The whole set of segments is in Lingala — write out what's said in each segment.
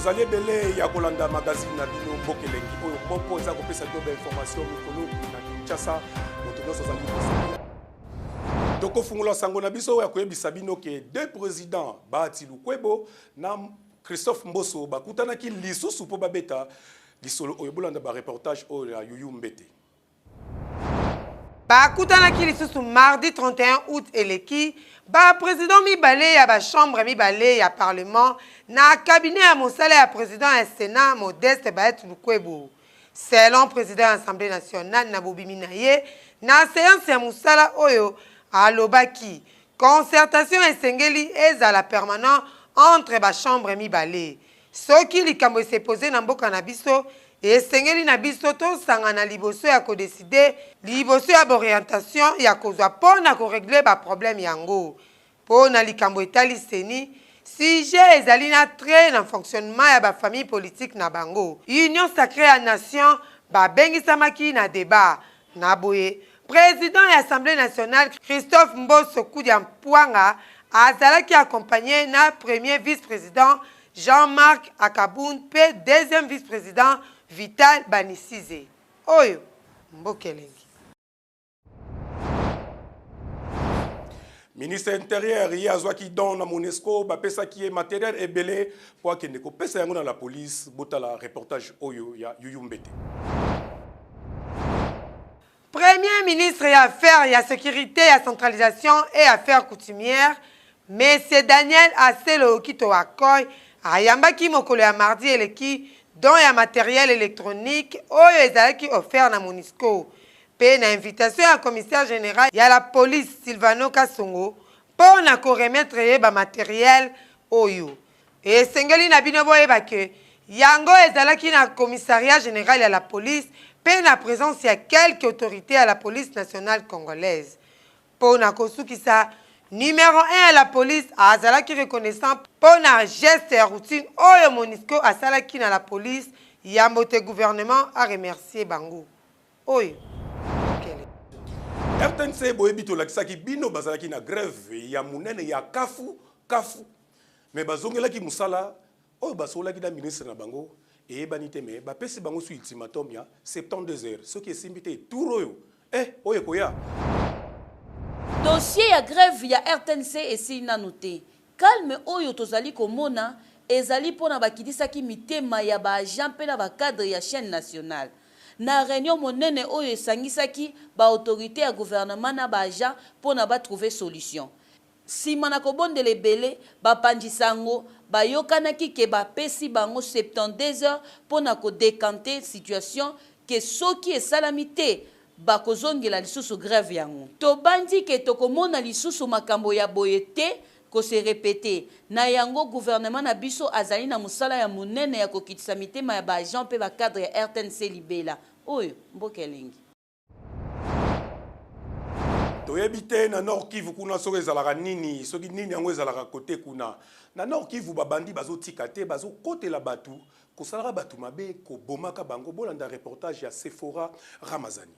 tozali ebele ya kolanda magazine na bino bokelengi oyo moko eza kopesa bino bainformation mikolo na Kinshasa moto nyonso ozali kosala tokofungula sango na biso oyo akoyebisa bino ke deux présidents Bahati Lukwebo na Christophe Mboso bakutanaki lisusu mpo babeta lisolo oyo bolanda bareportage oyo ya Yuyu Mbete bakutanaki lisusu mardi 31 août eleki président mibale ya chambre mibale ya parlement na cabinet ya mosala ya président ya Sénat Modeste Bahati Lukwebo. Selon président de l'Assemblée nationale na bobimi na ye na séance ya mosala oyo alobaki concertation esengeli ezala permanent entre chambre mibale. Soki likambo se posé na mboka na biso esengeli na biso tosanga na liboso ya kodeside liboso ya orientation ya kozwa pona ko régler ba problème yango pona likambo etali seni sujet ezali na trait na fonctionnement ya ba famille politique na bango union sacrée ya nation ba bengisamaki na débat na boye président ya Assemblée nationale Christophe Mboso Kudia Mpwanga azalaki accompagné na premier vice-président Jean-Marc Akaboun pe deuxième vice-président Vital Banisize. Oyo, mbokelengi. Ministre intérieur y azwaki don na Monesco bapesa ki e matériel ebele pour akende ko pesa yango na la police botala reportage oyo ya Yuyu Mbete. Premier ministre et affaires et sécurité et centralisation et affaires coutumières Monsieur Daniel Aselo Kito Akoy ayambaki mokolo ya mardi eleki don ya matériel électronique oyo ezalaki offert na Monisco pe na invitation ya commissaire général ya la police Silvano Kasongo pour na ko remettre ye ba matériel oyo et sengeli na bino boyeba ke yango ezalaki na commissariat général ya la police pe na présence ya quelques autorités à la police nationale congolaise pour na kosukisa numéro 1 à la police azalaki reconnaissant pour na geste et routine oyo Monisco asalaki na la police yambote gouvernement a remercier bango oyo RTNC boyebi tolakisaki bino bazalaki na grève ya munene ya kafu mais bazongelaki musala oyo basolaki na ministre na bango eyebani te me bapesi bango su ultimatum ya 72 heures soki esimbi te tour oyo oyo koya dossier ya grève ya RTNC esili nanu te calme oyo tozali komona ezali mpona bakidisaki mitema ya baagent mpe na bacadre ya chaîne nationale na réunion monene oyo esangisaki baautorité ya gouvernement na baagent mpona batrouver solution nsima na kobondela ebele bapandisa yango bayokanaki ke bapesi bango 72 heures mpona kodekante situation ke soki esalami te bakozongela lisusu grève yango tobandi ke tokomona lisusu makambo ya boye te ko se répéter na yango gouvernement na biso azali na musala ya munene ya kokitisa mitema ya baagent pe bacadre ya RTNC libela oyo mbokelengi toyebi te na Nord Kivu kuna soki ezalaka nini soki nini yango ezalaka kote kuna na Nord Kivu babandi bazotika te bazokotela batu kosalaka batu mabe kobomaka bango bolanda reportage ya Sephora Ramazani.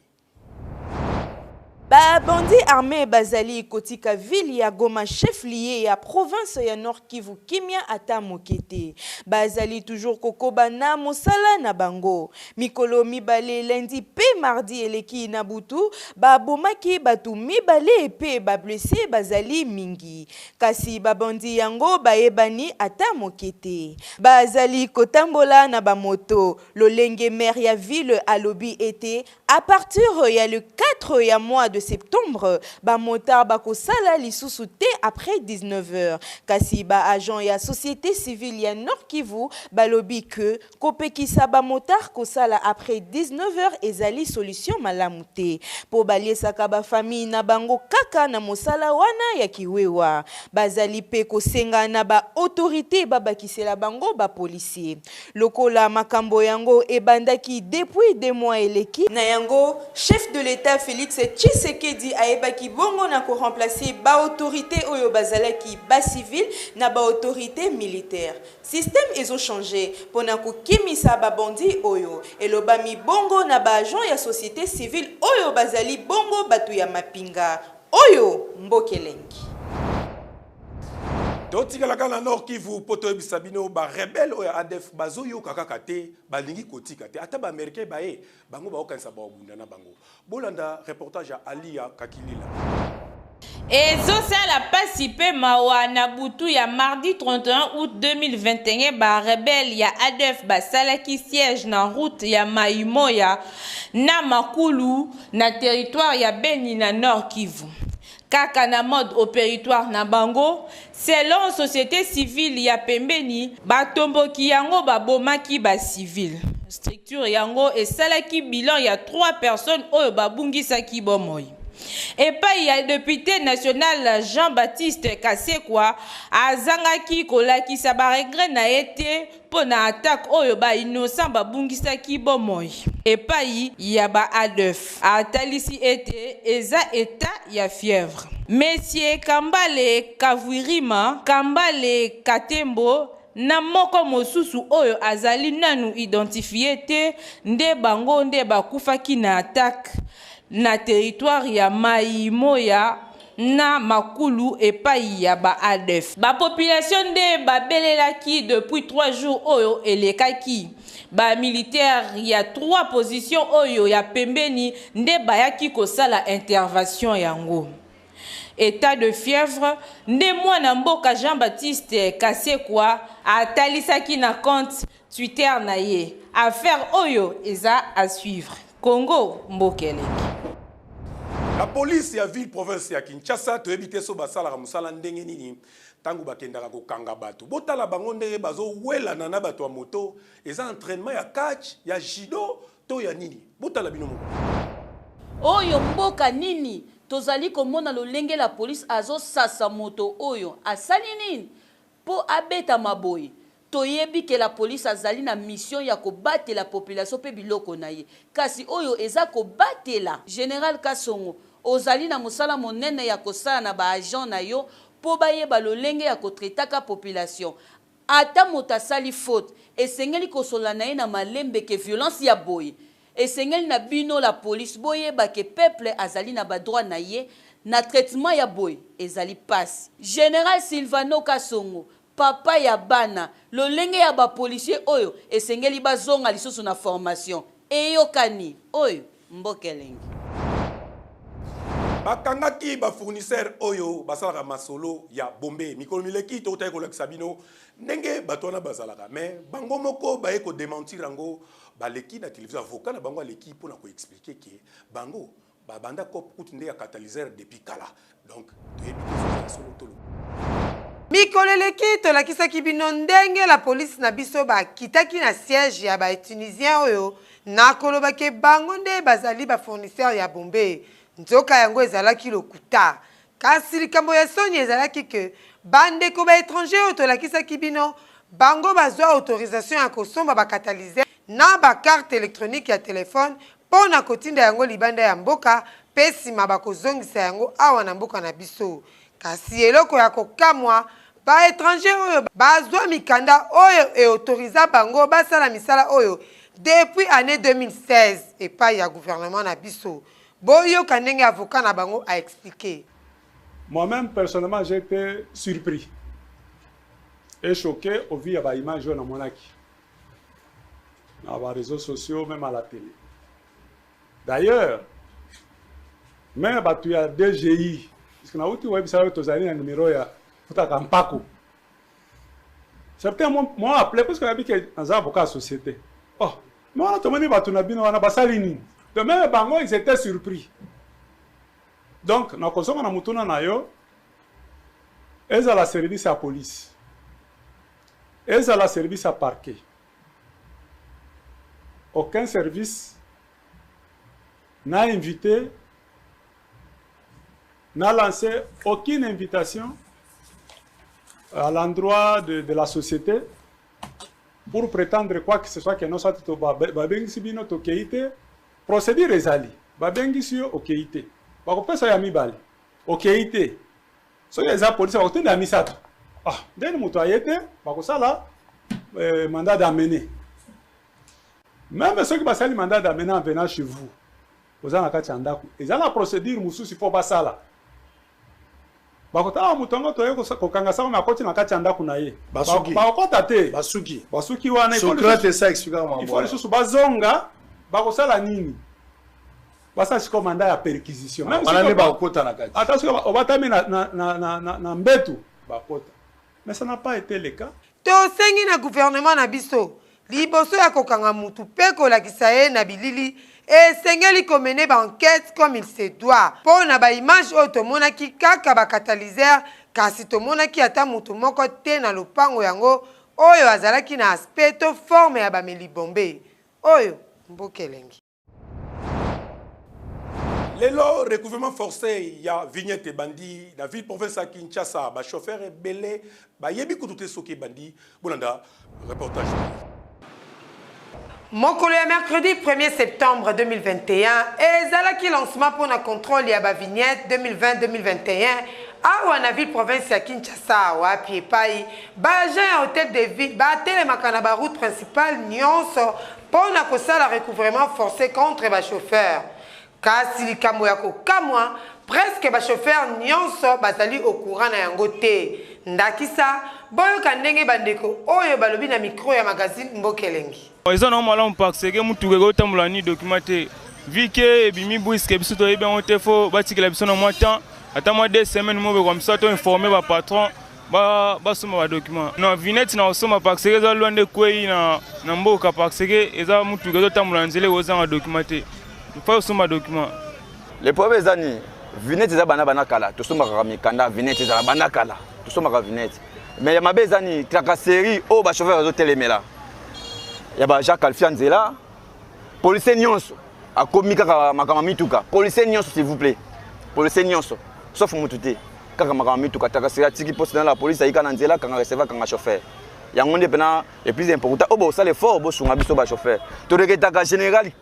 Bandi armé bazali kotika ville ya Goma chef lié ya province ya Nord Kivu kimia ata mokete bazali toujours kokoba na mosala na bango mikolo mibale lundi pe mardi eleki na butu babomaki batu mibale pe blessé bazali mingi kasi babandi yango baebani ata mokete bazali kotambola na bamoto lolenge maire ya ville alobi été à partir ya le 4 ya mois de septembre, ba motard ba kosala lisusu te après 19h. Kasi ba agent ya société civile ya Nord Kivu ba lobi que kopekisa ba motard kosala après 19h ezali solution malamu te. Po baliesaka ba famille na bango kaka na mosala wana ya kiwewa. Bazali pe kosenga na ba autorité ba bakisela bango ba policier. Lokola makambo yango ebandaki depuis 2 mois eleki na yango chef de l'état Félix Tshisekedi aebaki bongo na ko remplacer ba autorité oyo bazalaki ba civil na ba autorité militaire. Système ezo changé pona ko kimisa ba bandi oyo elobami bongo na ba agent ya société civile oyo bazali bongo batu ya mapinga oyo mbokelengi. totikalaka na Nord Kivu poto yebisa bino ba rebelle oyo ADF bazoyoka kaka te balingi kotika te ata ba américain baye bango baokanisa baobunda na bango bolanda reportage ya Alia Kakilila. ezosala pasi mpe mawa na butu ya mardi 31 août 2021 barebele ya ADF basalaki siège na route ya Maimoya na Makulu na territoire ya Beni na Nord Kivu. Kaka na mode opératoire na bango, selon société civile ya pembeni, batomboki yango babomaki ba civil. Structure yango esalaki bilan ya 3 personnes oyo babungisaki bomoi. Et pas il y a député national Jean-Baptiste Kasekwa azangaki kolakisa ba regret na été pour na attaque oyo ba innocent babungisa ki bomoi. Et pas il y a ba ADF atalisi été eza état ya fièvre. Monsieur Kambale Kavwirima Kambale Katembo na moko mosusu oyo azali nanu identifié te nde bango nde bakufaki na attaque na territoire ya Maimoya na Makulu epai ya ba ADF. Ba population nde babelelaki depuis 3 jours oyo elekaki. Ba militaire ya 3 positions oyo ya pembeni nde bayaki kosala intervention yango. État de fièvre nde mwana mboka Jean-Baptiste Kasekwa atalisaki na compte Twitter na ye. Affaire oyo eza à suivre. Congo Mbokeleki. La police ya ville province ya Kinshasa to ebite so basala musala ndenge nini tangu bakendaka ko kanga bato botala bango ndenge bazo wela na bato ya moto eza entraînement ya catch ya judo to ya nini botala bino moko oyo mboka nini tozali komona lolenge la police azo sasa moto oyo asali nini po abeta maboyi toyebi ke la police azali na mission ya kobatela la population pe biloko na ye kasi oyo eza kobatela Général Kasongo ozali na musala monene ya kosala na ba agent na yo po bayeba lolenge ya kotretaka population ata moto asali faute esengeli kosola na ye na malembe ke violence ya boye esengeli na bino la police boyeba ke peuple azali na ba droit na ye na traitement ya boye ezali passe. Général Silvano Kasongo papa ya bana lolenge ya ba policier oyo esengeli bazonga lisusu na formation eyokani oyo mbokelengi bakangaki ba fournisseur oyo basalaka masolo ya bombe mikolo mileki to tayi kolakisa bino ndenge bato wana bazalaka mais bango moko baye ko démentir yango baleki na télévision avocat na bango aleki mpona ko expliquer que bango babanda ko kutu nde ya catalyseur depuis kala donc toyebi ke solo tolo mikoleleki tolakisaki bino ndenge la police na biso bakitaki na siège ya batunisien oyo na koloba ke bango nde bazali bafournisseur ya bombe nzoka yango ezalaki lokuta kasi likambo ya soni ezalaki ke bandeko baétranger oyo tolakisaki bino bango bazwa autorisation ya kosomba bakataliser na bakarte électronique ya telefone mpo na kotinda yango libanda ya mboka mpe nsima bakozongisa yango awa na mboka na biso kasi eloko ya kokamwa baétranger oyo bazwa mikanda oyo eautoriza bango basala misala oyo depuis année 2016 epai ya gouvernement na biso boyoka ndenge avocat na bango a expliqué. Moi-même, personnellement, j'ai été surpris et choqué au vu de l'image de Monaki. Dans les réseaux sociaux, même à la télé. D'ailleurs, même il y a DGI, parce que nous avons un numéro de Kampako. Certains m'ont appelé parce que nous avons un avocat de société. Oh, nous avons un de même, ils étaient surpris. Donc, nous avons un service à la police. Ils ont un service à parquet. Aucun service n'a invité, n'a lancé aucune invitation à l'endroit de la société pour prétendre quoi que ce soit que nous sommes procédure ezali babengi yo okeite bakopesa ya mibale okeite so eza police bakotenda misato ndeni moto ayete bakosala mandat d'amener même ceux qui basali mandat d'amener en venant chez vous oza na kati ya ndako eza na procédure mosusu faut basala bakotala moto yango toye kokanga sango makoti na kati ya ndako na ye Basuki. bakota te Basuki wana Socrate ça explique il faut lisusu bazonga bakosala nini basa siko manda ya perquisition même si bakota na kati attention obatami na mbetu bakota mais ça n'a pas été le cas tosengi na gouvernement na biso liboso ya kokanga mutu mpe kolakisa ye na bilili esengeli komene baenquête comme il se doit mpo na baimage oyo tomonaki kaka bakatalisere kasi tomonaki ata mutu moko te na lopango yango oyo azalaki na aspect to forme ya bameli bombe oyo mboka elengi. Lelo recouvrement forcé ya vignette bandi na ville province à Kinshasa ba chauffeur belé ba yebi kututé soki bandi bolanda reportage. Mokolo ya mercredi 1er septembre 2021 ezalaki lancement pour na contrôle ya ba vignette 2020-2021 awa na ville province ya Kinshasa wapi epai baagent ya hôtel de ville batelemaka na baroute principale nyonso mpo na kosala recouvrement forcé contre bachauffeur kasi likambo ya kokamwa presque bachauffeur nyonso bazali au courant na yango te ndakisa boyoka ndenge bandeko oyo balobi na micro ya magazine Mboka Elengi. Eza na malamu parce que mutuke kotambola ni documenté vu que ebimi brisque biso to yeba on te fo batikela biso na mois temps ata mois 2 semaines mo comme ça to informer ba patron ba soma ba document non vinette na osoma parce que eza loinde kwei na mboka parce que eza mutuke kotambola nzele oza documenté faut soma document les problèmes ani vinette eza bana kala to soma ka mikanda vinette eza bana kala to soma ka vinette mais ma bezani tracasserie o ba chauffeur zo telemela ya ba Jacques Alfianzela police nyonso akomi kaka makama mituka police nyonso s'il vous plaît police nyonso sauf mutute kaka makama mituka tracasserie tiki poste dans la police ayika na nzela kanga recevoir kanga chauffeur yango nde pena le plus important obo ça l'effort bo sunga biso ba chauffeur to reketaka général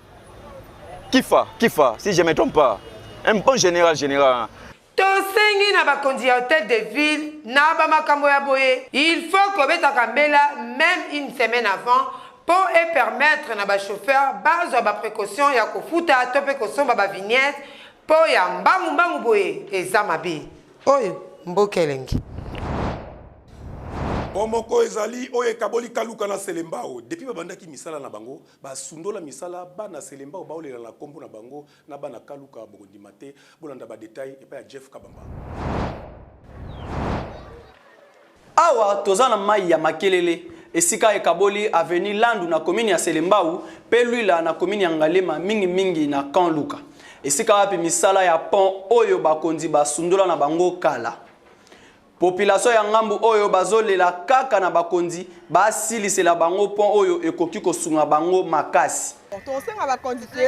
kifa si je me trompe pas un bon général tosengi na bakonzi ya hôtel de ville na bamakambo ya boye il faut kobetaka mbela même une semaine avant pour permettre na bachauffeur bazwa baprécaution ya kofuta to mpe kosomba bavignette mpo ya mbangu boye eza mabe oyo Mboka Elengi. Bomoko ezali oye kaboli kaluka na selembao depuis babandaki misala na bango basundola misala bana selembao baolela na kombo na bango na bana kaluka bokondima te bolanda ba détail epa ya Jeff Kabamba. Awa tozana mai ya makelele esika ekaboli avenue Landu na commune ya Selembao pe luila na commune ya Ngalema mingi na Kan Luka esika wapi misala ya pont oyo bakonzi basundola na bango kala population ya ngambu oyo bazolela kaka na bakonzi basilisela bango pont oyo ekoki kosunga bango makasi. Tosenga bakonzi te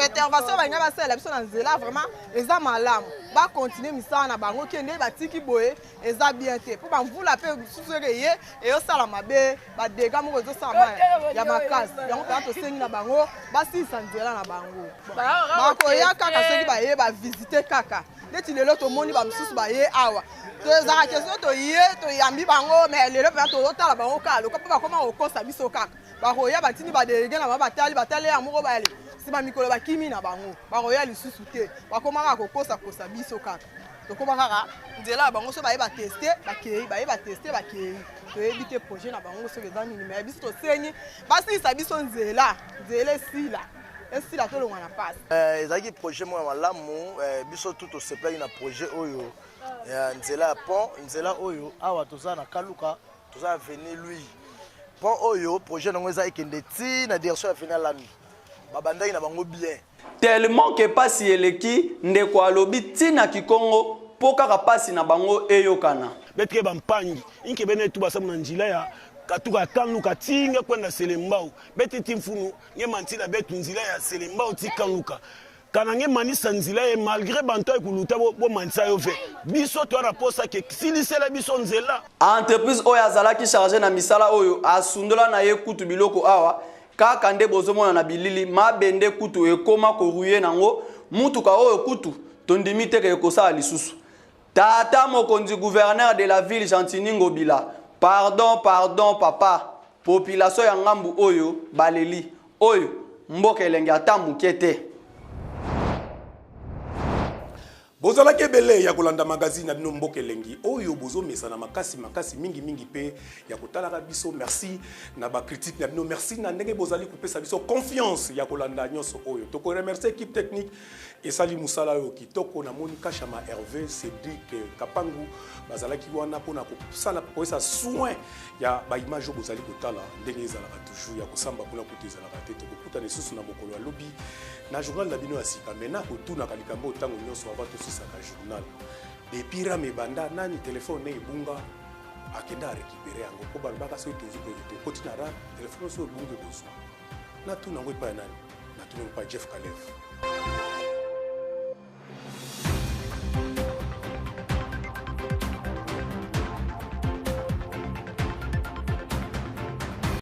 intervention banya basala biso na nzela vraiment eza malamu ba continuer misala na bango kende batiki boye eza bien te po bamvula pe susere ye e osala mabe ba dega moko zo sala ya makasi yango pe tosengi na bango basisa nzela na bango bakoya kaka soki baye ba visiter kaka neti lelo tomoni ba misusu baye awa tozaka question toye toyambi bango mais lelo pe tozotala bango kaka lokola pe bakoma kokosa biso kaka bakoya batini badelege na batali ya moko bale sima mikolo bakimi na bango bakoya lisusu te bakomaka kokosa biso kaka tokoma kaka nzela ya bango so baye bateste bakei toyebi te projet na bango so eza nini mais biso tosenyi basilisa biso nzela esila tolongwa na pasi ezalaki projet moko ya malamu biso tu tosepelaki na projet oyo ya nzela ya pont nzela oyo awa toza na Kaluka toza avenue Louis pont oyo projet nango eza ekende ti na direction ya avenue Landu babandaki na bango bien tellement que pasi eleki ndeko alobi tina kikongo po kaka pasi na bango eyokana betre bampangi inke bene tu basamu na njila ya katuka Kaluka tinga kwenda Selembao beti timfunu nge mantila betu nzila ya Selembao ti Kaluka kana nge manisa nzila ye malgré banto ekuluta bo manisa yo fe biso to na posa ke silisela biso nzela entreprise oyo azalaki chargé na misala oyo asundola na ye kutu biloko awa kaka nde bozomona na bilili mabende kutu ekoma koruye nango mutuka oyo kutu tondimi teke ekosala lisusu tata mokonzi gouverneur de la ville Gentini Ngobila pardon papa population ya ngambu oyo baleli oyo Mboka Elengi ata muke te. bozala kebele ya kolanda magazine na bino mboka elengi oyo bozo mesana makasi mingi pe ya kotalaka biso merci na ba critique na bino merci na ndenge bozali kopesa biso confiance ya kolanda nyonso oyo toko remercier équipe technique esali musala oyo kitoko na moni Kachama Hervé Cédric Kapangu bazalaki wana pona kosala koesa soin ya ba image bozali kotala ndenge ezalaka toujours ya kosamba pona kutezala te tokokuta nesusu na mokolo ya lobi na journal na bino ya sika mena kotuna kalikambo tango nyonso avant tosisaka journal depuis rame banda nani telefone ebunga akenda récupérer yango ko balbaka so tozu ko koti na ra telefone so ebunga bozwa na tuna ngo epa nani na tuna pa Jeff Kalev